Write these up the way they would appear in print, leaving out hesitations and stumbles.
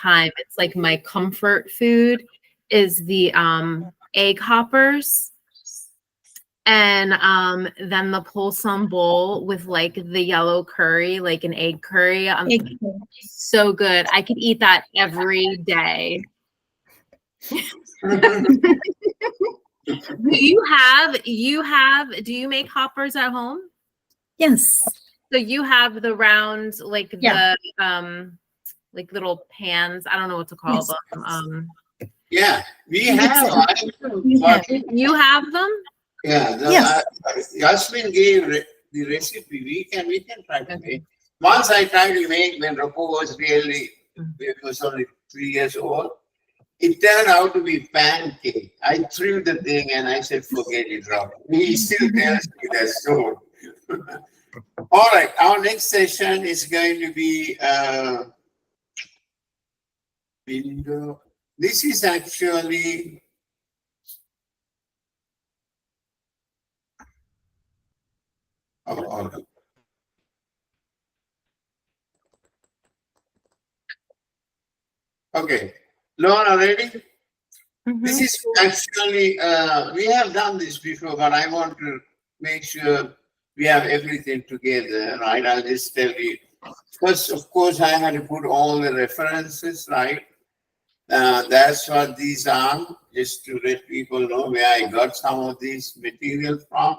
time. It's like my comfort food is the egg hoppers. And then the pulsam bowl with like the yellow curry, like an egg curry. So good. I could eat that every day. Do you make hoppers at home? Yes. So you have the round, like the like little pans. I don't know what to call them. Yeah, we have. You have them? Yeah. Yes. Yasmin gave the recipe. We can try to make. Once I tried to make when Rocco was it was only 3 years old. It turned out to be pancake. I threw the thing and I said, forget it, Rob. He still tells me that story. All right, our next session is going to be window. This is actually all right. Okay, Lorna, ready? This is actually, we have done this before, but I want to make sure we have everything together, right? I'll just tell you. First, of course, I had to put all the references, right? That's what these are, just to let people know where I got some of these materials from.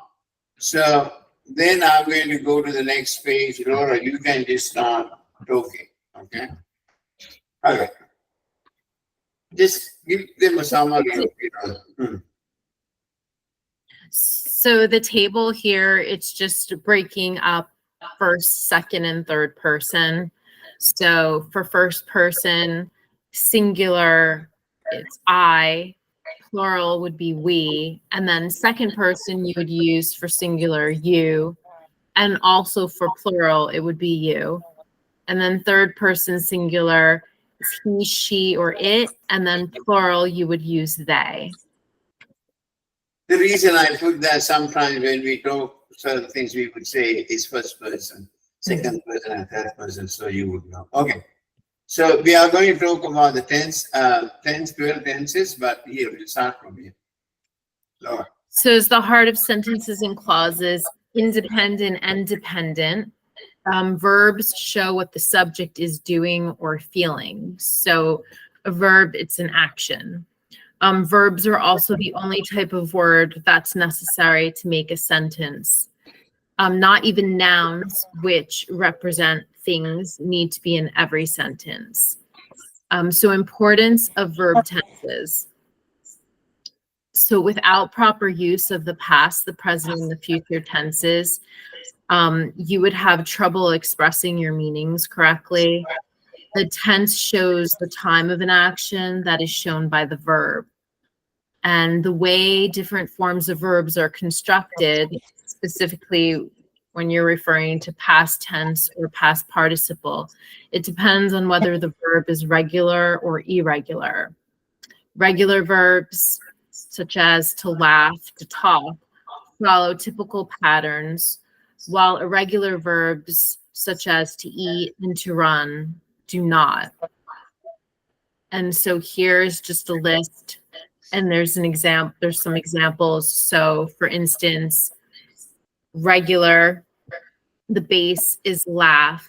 So then I'm going to go to the next page. Laura, you can just start talking, okay? Okay. Just give them a summary. So the table here, it's just breaking up first, second, and third person. So for first person, singular, it's I, plural would be we, and then second person you would use for singular, you, and also for plural, it would be you. And then third person singular, is he, she, or it, and then plural, you would use they. The reason I put that sometimes when we talk certain things, we would say is first person, second person, and third person, so you would know. Okay. So we are going to talk about the 12 tenses, but here we'll start from here. Laura. So is the heart of sentences and clauses independent and dependent? Verbs show what the subject is doing or feeling. So a verb, it's an action. Verbs are also the only type of word that's necessary to make a sentence. Not even nouns, which represent things, need to be in every sentence. So importance of verb tenses. So without proper use of the past, the present, and the future tenses, you would have trouble expressing your meanings correctly. The tense shows the time of an action that is shown by the verb. And the way different forms of verbs are constructed, specifically when you're referring to past tense or past participle, it depends on whether the verb is regular or irregular. Regular verbs, such as to laugh, to talk, follow typical patterns, while irregular verbs, such as to eat and to run, do not. And so here's just a list, and there's some examples. So for instance, regular, the base is laugh,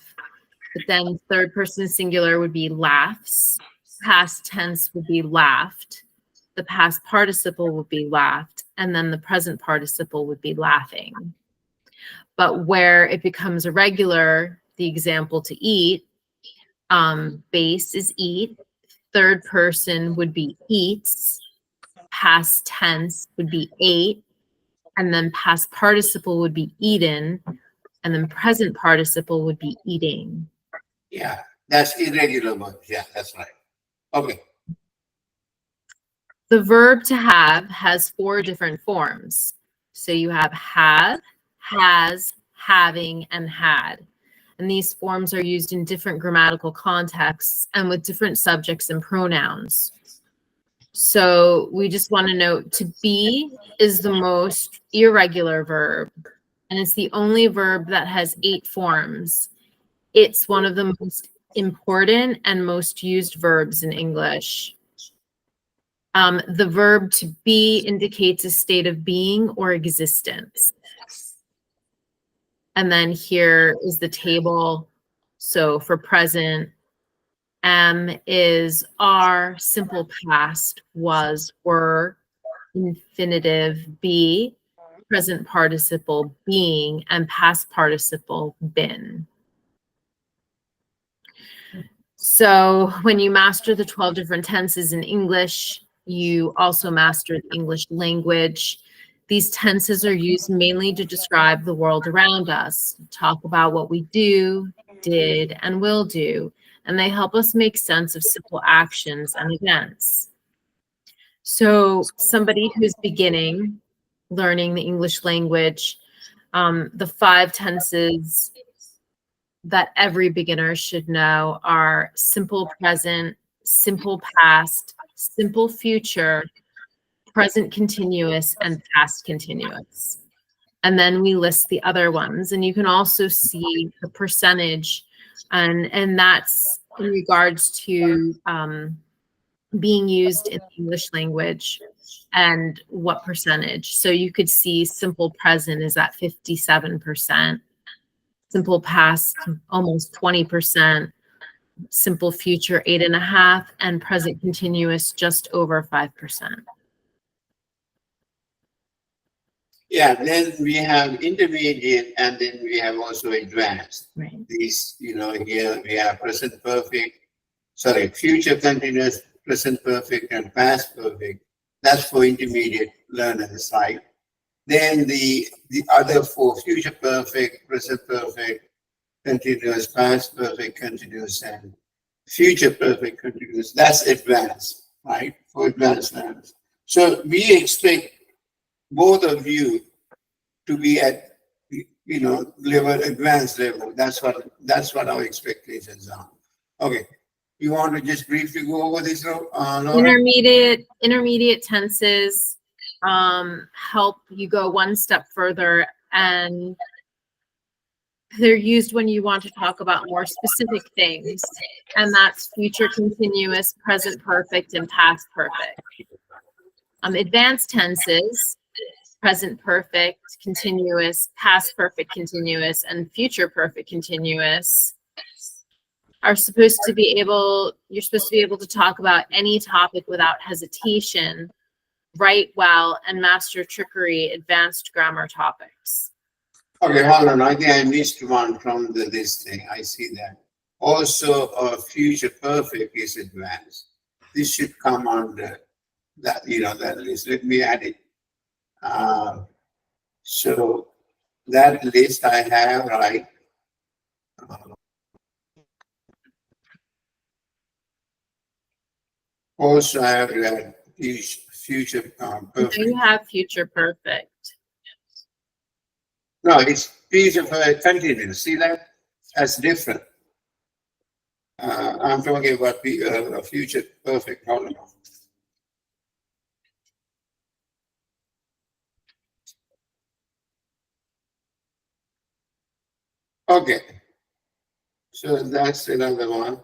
but then third person singular would be laughs. Past tense would be laughed. The past participle would be laughed, and then the present participle would be laughing. But where it becomes irregular, the example to eat, base is eat, third person would be eats, past tense would be ate, and then past participle would be eaten, and then present participle would be eating. Yeah, that's irregular verbs. Yeah, that's right. Okay. The verb to have has 4 different forms. So you have have, has, having, and had. And these forms are used in different grammatical contexts and with different subjects and pronouns. So we just want to note to be is the most irregular verb, and it's the only verb that has 8 forms. It's one of the most important and most used verbs in English. The verb to be indicates a state of being or existence. And then here is the table. So for present, am, is, are, simple past, was, were, infinitive, be, present participle, being, and past participle, been. So when you master the 12 different tenses in English, you also master the English language. These tenses are used mainly to describe the world around us, talk about what we do, did, and will do, and they help us make sense of simple actions and events. So somebody who's beginning learning the English language, the 5 tenses that every beginner should know are simple present, simple past, simple future, present continuous, and past continuous. And then we list the other ones, and you can also see the percentage, and that's in regards to being used in the English language and what percentage. So you could see simple present is at 57%, simple past almost 20%, simple future 8.5%, and present continuous just over 5%. Yeah, then we have intermediate, and then we have also advanced. Right. These, here we have present perfect, future continuous, present perfect, and past perfect. That's for intermediate learners, right? Then the other 4, future perfect, present perfect, continuous, past perfect, continuous, and future perfect continuous. That's advanced, right? For advanced learners. So we expect both of you to be at, level, advanced level. That's what our expectations are. Okay. You want to just briefly go over this, Laura? Intermediate tenses help you go one step further, and they're used when you want to talk about more specific things, and that's future continuous, present perfect, and past perfect. Advanced tenses, present perfect continuous, past perfect continuous, and future perfect continuous are supposed to be able, you're supposed to be able to talk about any topic without hesitation, write well, and master trickery, advanced grammar topics. Okay, hold on. I think I missed one from this thing. I see that. Also, future perfect is advanced. This should come under that, that list. Let me add it. So that list I have, right? Also, I have future perfect. You have future perfect. No, it's future perfect continuous. See that? That's different. I'm talking about future perfect. Hold on. Okay. So that's another one.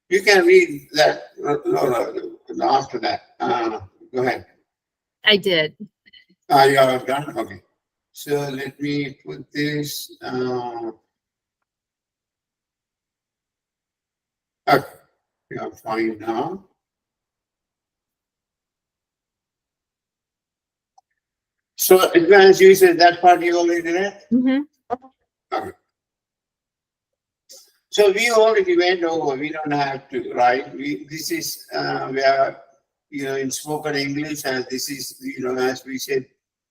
You can read that, Laura, after that. Go ahead. I did. You are done? Okay. So let me put this. Okay. You are fine now. So advanced usage, that part you already read? Mm-hmm. Okay. So we already went over, we don't have to, right? This is, we are, in spoken English, and this is, as we said,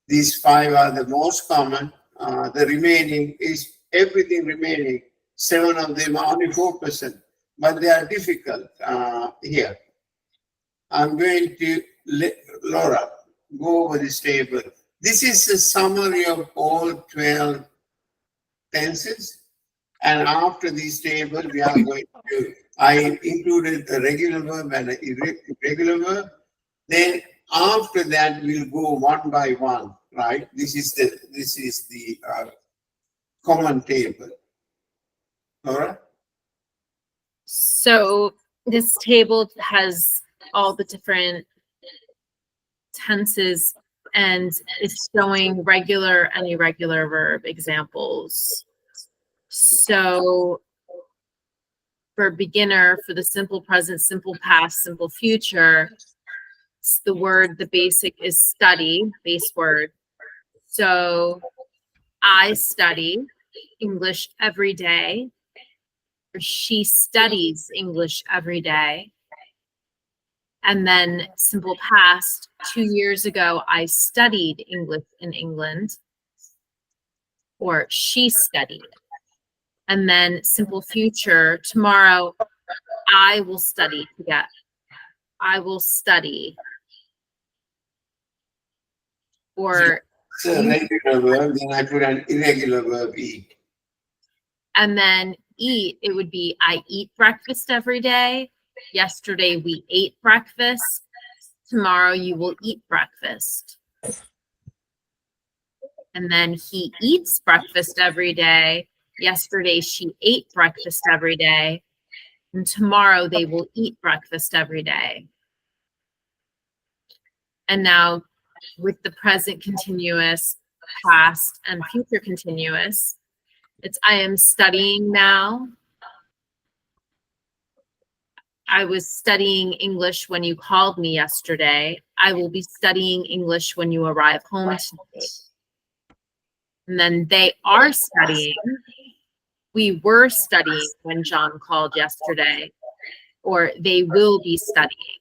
these 5 are the most common. The remaining is everything remaining. 7 of them are only 4%, but they are difficult here. I'm going to let Laura go over this table. This is a summary of all 12 tenses. And after this table, we are going to, I included a regular verb and an irregular verb. Then after that, we'll go one by one, right? This is the common table. All right? So this table has all the different tenses and it's showing regular and irregular verb examples. So for beginner, for the simple present, simple past, simple future, the word, the basic is study, base word. So I study English every day. Or she studies English every day. And then simple past, 2 years ago, I studied English in England. Or she studied. And then simple future, tomorrow, I will study together. I will study. Or So regular verb, then I put an irregular verb, eat. and then eat, it would be I eat breakfast every day. Yesterday we ate breakfast. Tomorrow you will eat breakfast. And then he eats breakfast every day. Yesterday she ate breakfast every day. And tomorrow they will eat breakfast every day. And now with the present continuous, past, and future continuous, it's I am studying now. I was studying English when you called me yesterday. I will be studying English when you arrive home tonight. And then they are studying. We were studying when John called yesterday. Or they will be studying.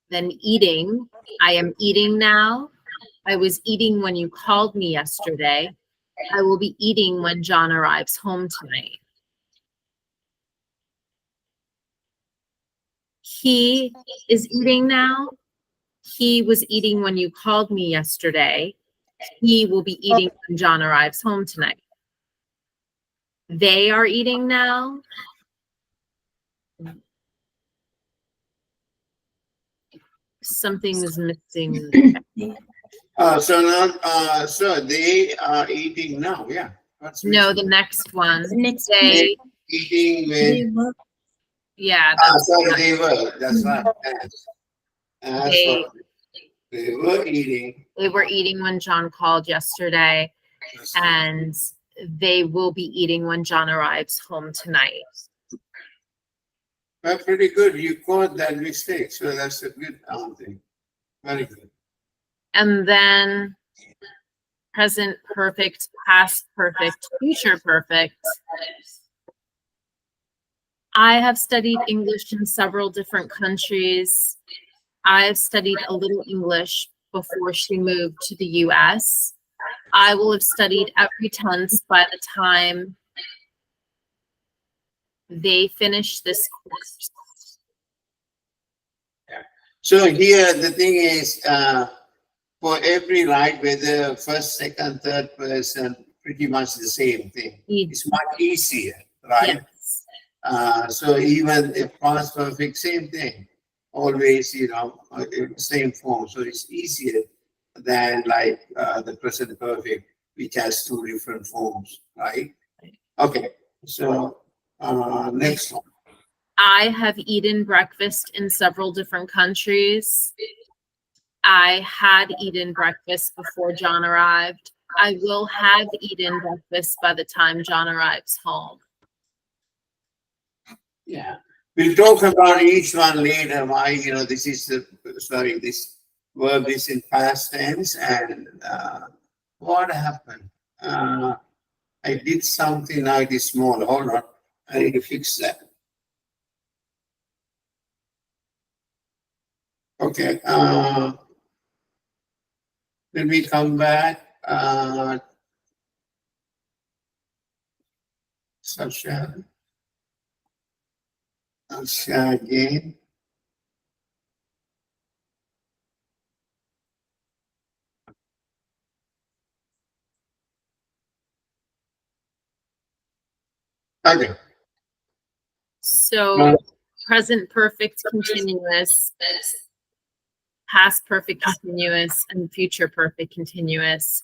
Then eating. I am eating now. I was eating when you called me yesterday. I will be eating when John arrives home tonight. He is eating now. He was eating when you called me yesterday. He will be eating when John arrives home tonight. They are eating now. Something is missing. So now, so they are eating now, yeah. What's No, missing? the next one. The next They, Eating They with, were yeah, sorry, they were, that's right. As They- for- they were eating. they were eating when John called yesterday, and they will be eating when John arrives home tonight. Well, pretty good. You caught that mistake, so that's a good thing. Very good. And then present perfect, past perfect, future perfect. I have studied English in several different countries. I've studied a little English before she moved to the US. I will have studied every tense by the time they finish this course. So here the thing is, for every right, whether first, second, third person, pretty much the same thing. It's much easier, right? Yes. So even if past perfect, same thing. Always, same form. So it's easier than like the present perfect, which has two different forms, right? Okay. So next one. I have eaten breakfast in several different countries. I had eaten breakfast before John arrived. I will have eaten breakfast by the time John arrives home. Yeah. We'll talk about each one later. Why, this is this verb is in past tense, and what happened? I did something now it is small. Hold on. I need to fix that. Okay. Let me come back. Sasha again. Okay. So present perfect continuous, past perfect continuous, and future perfect continuous.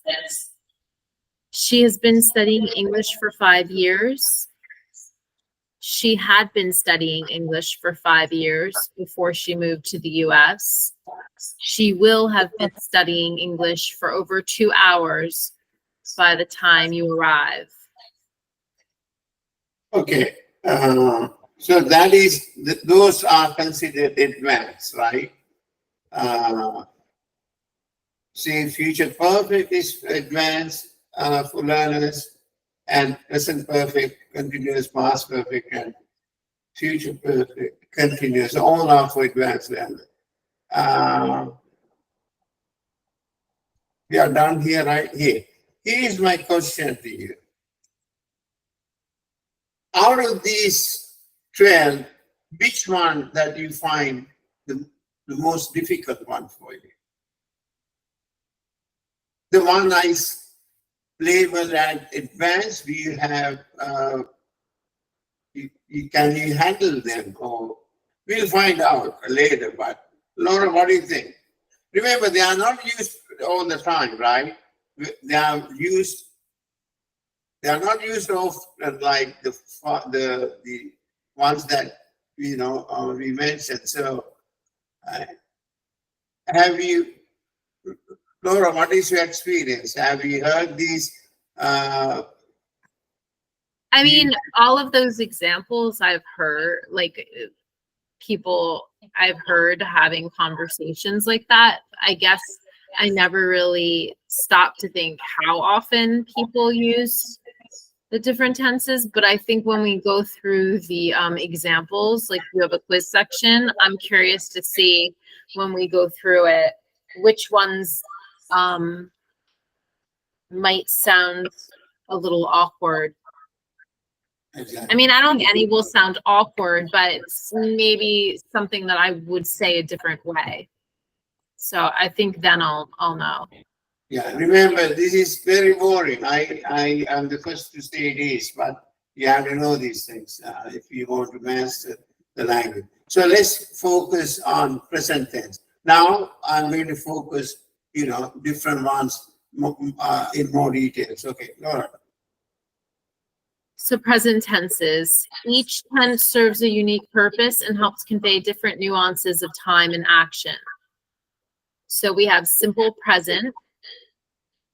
She has been studying English for 5 years. She had been studying English for 5 years before she moved to the US. She will have been studying English for over 2 hours by the time you arrive. Okay. So that is, those are considered advanced, right? See, future perfect is advanced for learners, and present perfect, continuous, past perfect, and future perfect, continuous. All are for advanced learners. We are done here, right here. Here is my question to you. Out of these 12, which one that you find the most difficult one for you? The one I labeled as advanced, do you have, can you handle them? Or we'll find out later, but Laura, what do you think? Remember, they are not used all the time, right? They are not used often like the ones that, we mentioned. So have you, Laura, what is your experience? Have you heard these? I mean, all of those examples I've heard, like people I've heard having conversations like that. I guess I never really stopped to think how often people use the different tenses. But I think when we go through the examples, like you have a quiz section, I'm curious to see when we go through it, which ones might sound a little awkward. Exactly. I mean, I don't think any will sound awkward, but it's maybe something that I would say a different way. So I think then I'll know. Yeah, remember, this is very boring. I am the first to say it is, but you have to know these things if you want to master the language. So let's focus on present tense. Now I'm going to focus, different ones in more details. Okay, Laura. So present tenses. Each tense serves a unique purpose and helps convey different nuances of time and action. So we have simple present,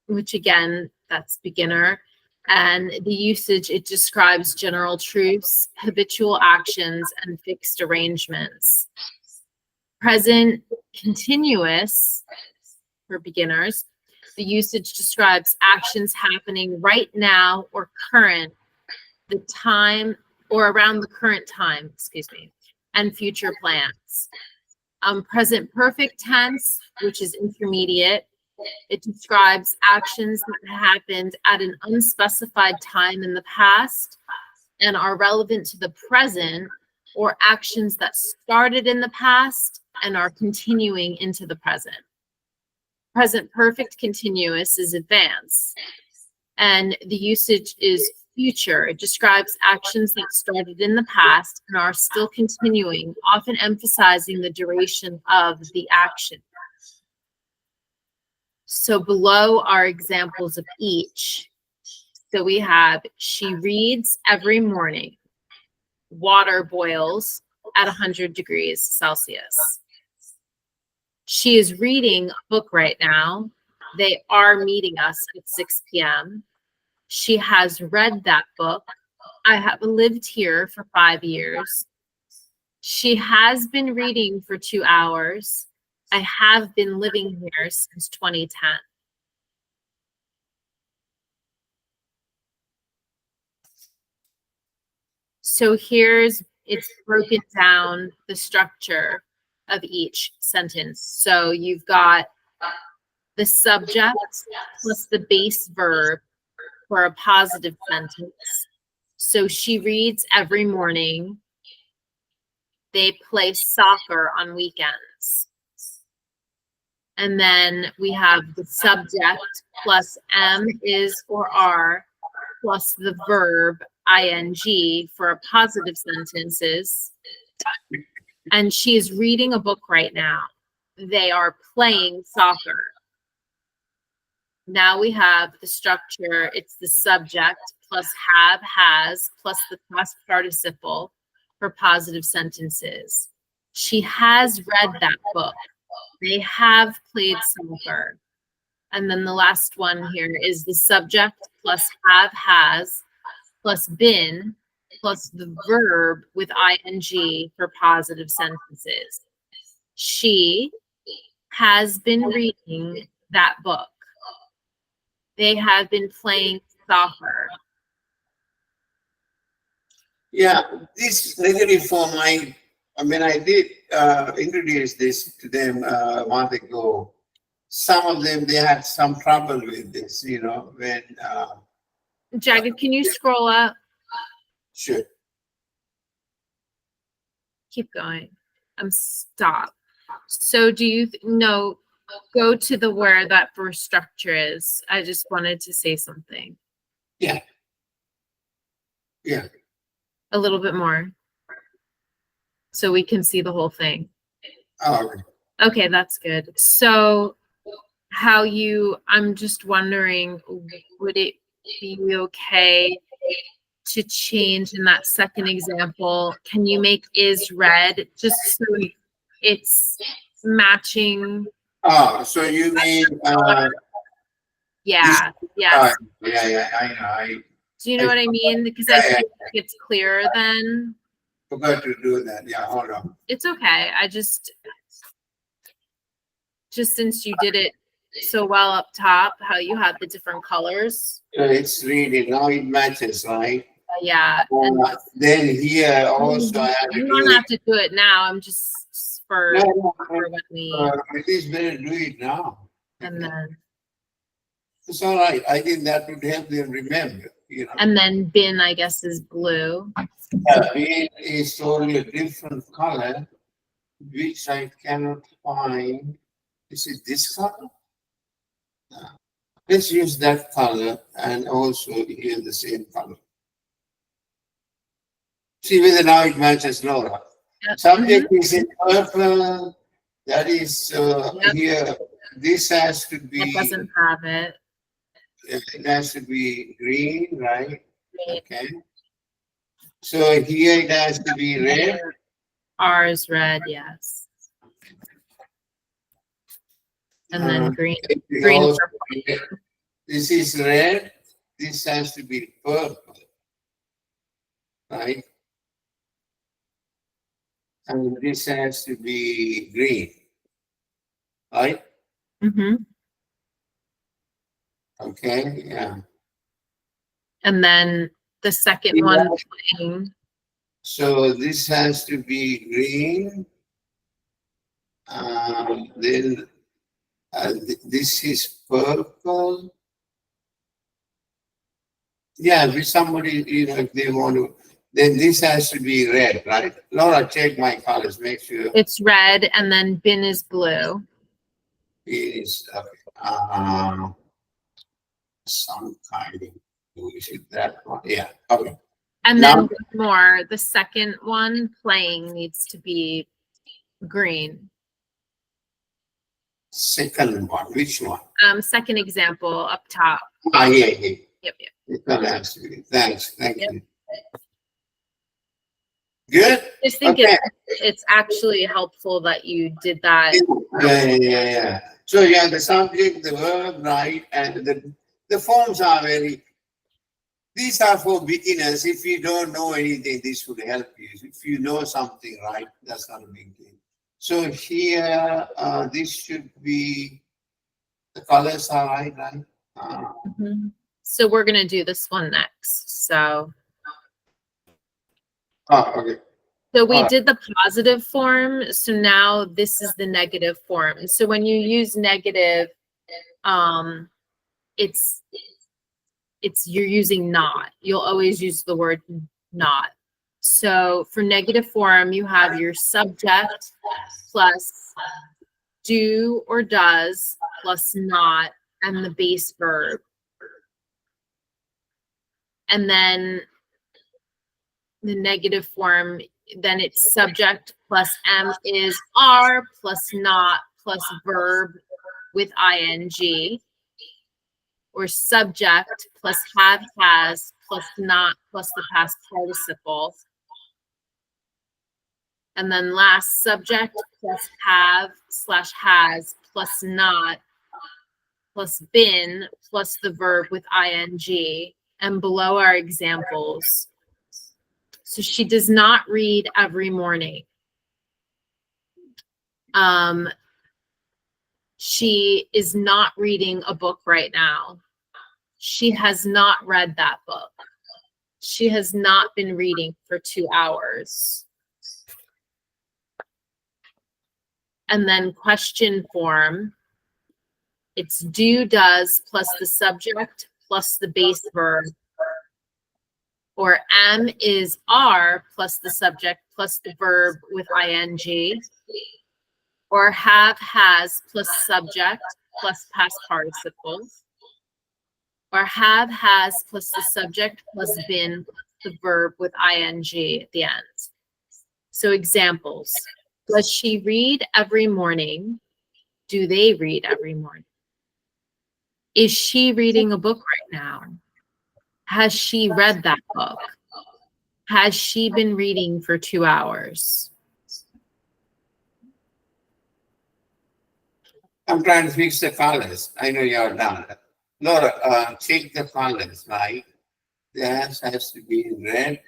which again, that's beginner. And the usage, it describes general truths, habitual actions, and fixed arrangements. Present continuous for beginners. The usage describes actions happening right now or current, the time or around the current time, and future plans. Present perfect tense, which is intermediate. It describes actions that happened at an unspecified time in the past and are relevant to the present, or actions that started in the past and are continuing into the present. Present perfect continuous is advanced, and the usage is future. It describes actions that started in the past and are still continuing, often emphasizing the duration of the action. So below are examples of each. So we have, she reads every morning. Water boils at 100 degrees Celsius. She is reading a book right now. They are meeting us at 6 p.m. She has read that book. I have lived here for 5 years. She has been reading for 2 hours. I have been living here since 2010. So it's broken down, the structure of each sentence. So you've got the subject plus the base verb for a positive sentence. So she reads every morning. They play soccer on weekends. And then we have the subject plus am, is, or are plus the verb ing for a positive sentences. And she is reading a book right now. They are playing soccer. Now we have the structure. It's the subject plus have, has, plus the past participle for positive sentences. She has read that book. They have played soccer. And then the last one here is the subject plus have, has, plus been, plus the verb with ing for positive sentences. She has been reading that book. They have been playing soccer. Yeah, this negative form, I mean, I did introduce this to them a month ago. Some of them, they had some trouble with this, when, Jagged, can you scroll up? sure. Keep going. Stop. So do you know, go to the where that first structure is. I just wanted to say something. Yeah. Yeah. A little bit more. So we can see the whole thing. Oh, okay. Okay, that's good. So I'm just wondering, would it be okay to change in that second example? Can you make is read just so it's matching? Oh, so you mean, Yeah, yeah, yes. I Do you know what I mean? Because I feel like it's clearer then. forgot to do that. Yeah, hold on. It's okay. I just since you did it so well up top, how you had the different colors. It's reading, now it matches, right? Yeah. And Then here also I have to you do don't it. have to do it now. I'm just for No, when we it is better to do it now. and then It's all right. I think that would help them remember, and then bin, I guess, is blue. Green is totally a different color, which I cannot find. Is it this color? Let's use that color and also here the same color. See whether now it matches, Laura. Yep. Subject is in purple. That is Yep. here. This has to be. It doesn't have it. It has to be green, right? Right. Okay. So here it has to be red. R is red, yes. And then green. It is Green. also red. This is red. This has to be purple, right? And this has to be green, right? Mm-hmm. Okay, yeah. And then the second one playing. So this has to be green. Then this is purple. Yeah, if somebody, if they want to, then this has to be red, right? Laura, check my colors, make sure It's red, and then bin is blue. it is some kind of, is it that one? Yeah, okay. And Now- then one more, the second one playing needs to be green. Second one, which one? Second example up top. Yeah. Yep. It has to be. Thanks, thank Yep. you. Good? Just think Okay. it's actually helpful that you did that. Yeah. So you have the subject, the verb, right, and the forms are these are for beginners. If you don't know anything, this would help you. If you know something, right, that's not a big deal. So here, this should be, the colors are right? Mhm. So we're gonna do this one next. So Okay. So we Alright. did the positive form. So now this is the negative form. So when you use negative, it's you're using not. You'll always use the word not. So for negative form, you have your subject plus do or does plus not and the base verb. And then the negative form, then it's subject plus am is are plus not plus verb with ing, or subject plus have has plus not plus the past participle. And then last, subject plus have / has plus not plus been plus the verb with ing. And below are examples. So she does not read every morning. She is not reading a book right now. She has not read that book. She has not been reading for 2 hours. And then question form, it's do, does, plus the subject, plus the base verb. Or am is are, plus the subject, plus the verb with ing. Or have, has, plus subject, plus past participles. Or have, has, plus the subject, plus been, plus the verb with ing at the end. So examples. Does she read every morning? Do they read every morning? Is she reading a book right now? Has she read that book? Has she been reading for 2 hours? I'm trying to fix the colors. I know you're done. Laura, check the colors, right? That has to be in red.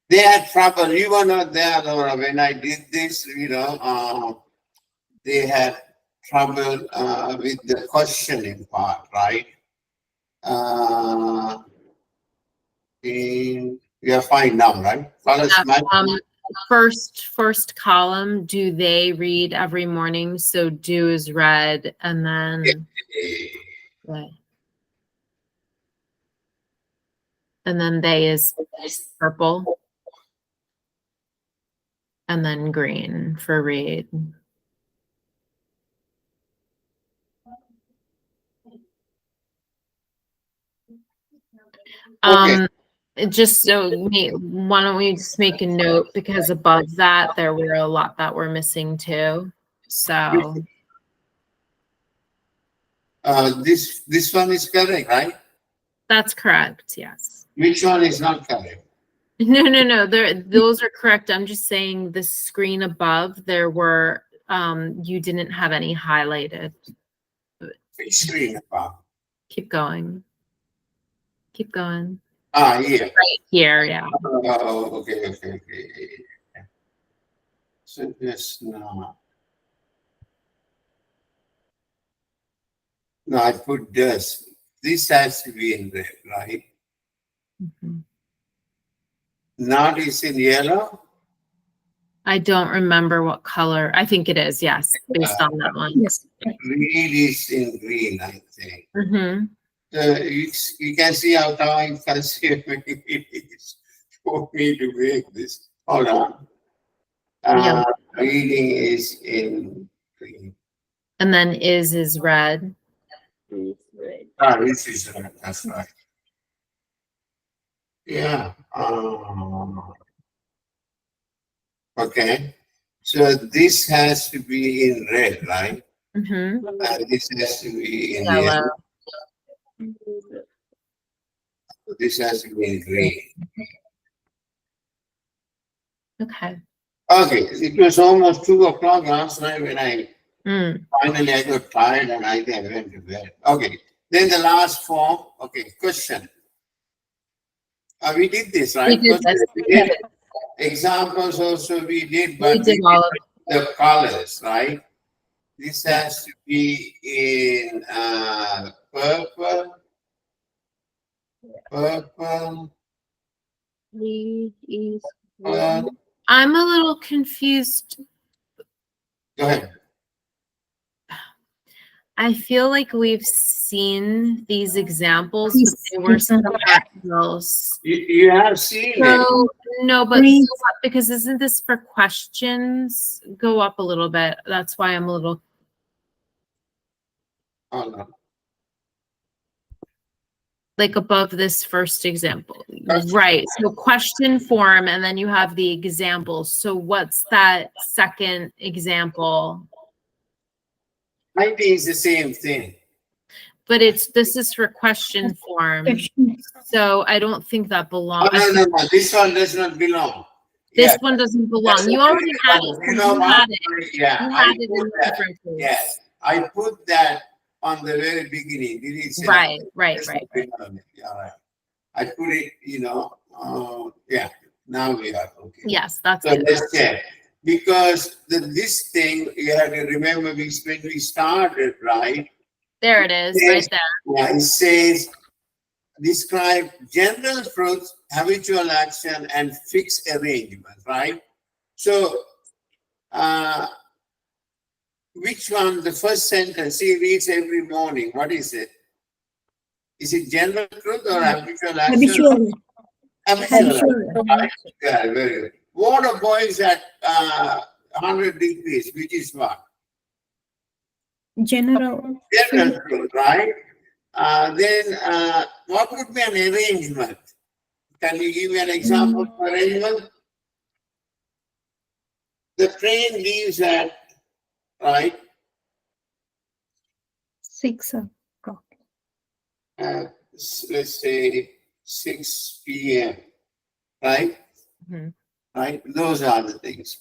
They had trouble. You were not there, Laura, when I did this, they had trouble with the questioning part, right? You're fine now, right? Colors First column, do they read every morning? So do is red, and then and then they is purple, and then green for read. Okay. Just so why don't we just make a note, because above that there were a lot that were missing too. So this one is correct, right? that's correct, yes. Which one is not correct? No. Those are correct. I'm just saying the screen above there were you didn't have any highlighted. Which screen above? Keep going. Keep going. Yeah. Right here, yeah. Oh, okay. So this now. No, I put this. This has to be in red, right? Mm-hmm. Not is in yellow. I don't remember what color. I think it is, yes, based on that one. Yes. Reed is in green, I think. Mm-hmm. You can see how time consuming it is for me to make this. Hold on. Yeah. Reading is in green. And then is red. This is red. That's right. Yeah. Okay. So this has to be in red, right? Mm-hmm. This has to be in Yellow. yellow. This has to be in green. Okay. Okay. It was almost 2 o'clock last night when I finally I got tired and I went to bed. Okay. Then the last form. Okay. Question. We did this, right? We did this. We did examples also we did, but We did all of the colors, right? This has to be in purple. I'm a little confused. Go ahead. I feel like we've seen these examples, but they were somewhere else. You have seen it. So, no, but because isn't this for questions? Go up a little bit. That's why I'm a little. Oh, no. Like above this first example. Right. So question form, and then you have the examples. So what's that second example? I think it's the same thing. but this is for question form. So I don't think that belongs. Oh, no, this one does not belong. This one doesn't belong. You already had it. You know You what? had it. Yeah, You I had it in put that. different place. Yes, I put that on the very beginning. Did you say Right. That's not belong. Yeah, right. I put it, yeah, now we are okay. Yes, that's So good. let's check. Because this thing, you have to remember when we started, right? There it is, right there. Yeah, it says, describe general truths, habitual action, and fixed arrangement, right? So, which one, the first sentence, he reads every morning, what is it? Is it general truth or habitual action? Habitual. Right? Yeah, very good. Water boils at 100 degrees, which is what? General. General truth, right? Then what would be an arrangement? Can you give me an example of arrangement? The train leaves at, right? 6 o'clock. Let's say 6 p.m., right? Mhm. Right? Those are the things.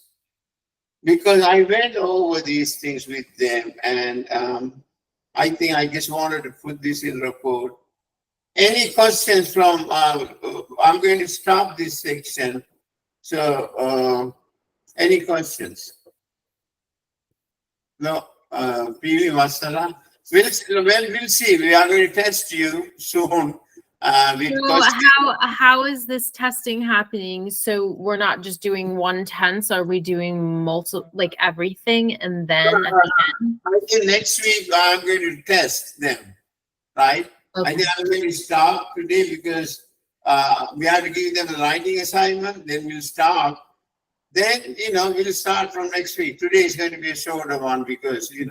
Because I went over these things with them, and I think I just wanted to put this in report. Any questions from, I'm going to stop this section. So, any questions? No, PV Masala. We'll see. We are going to test you soon. So how is this testing happening? So we're not just doing 1 tense. Are we doing multiple, like everything, and then at the end? I think next week I'm going to test them, right? Okay. I think I'm going to stop today because we have to give them a writing assignment. Then we'll stop. Then we'll start from next week. Today is going to be a shorter one because you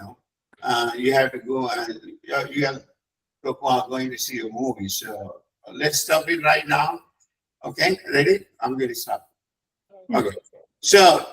have to go and you have going to see a movie. So let's stop it right now. Okay, ready? I'm going to stop. Okay. So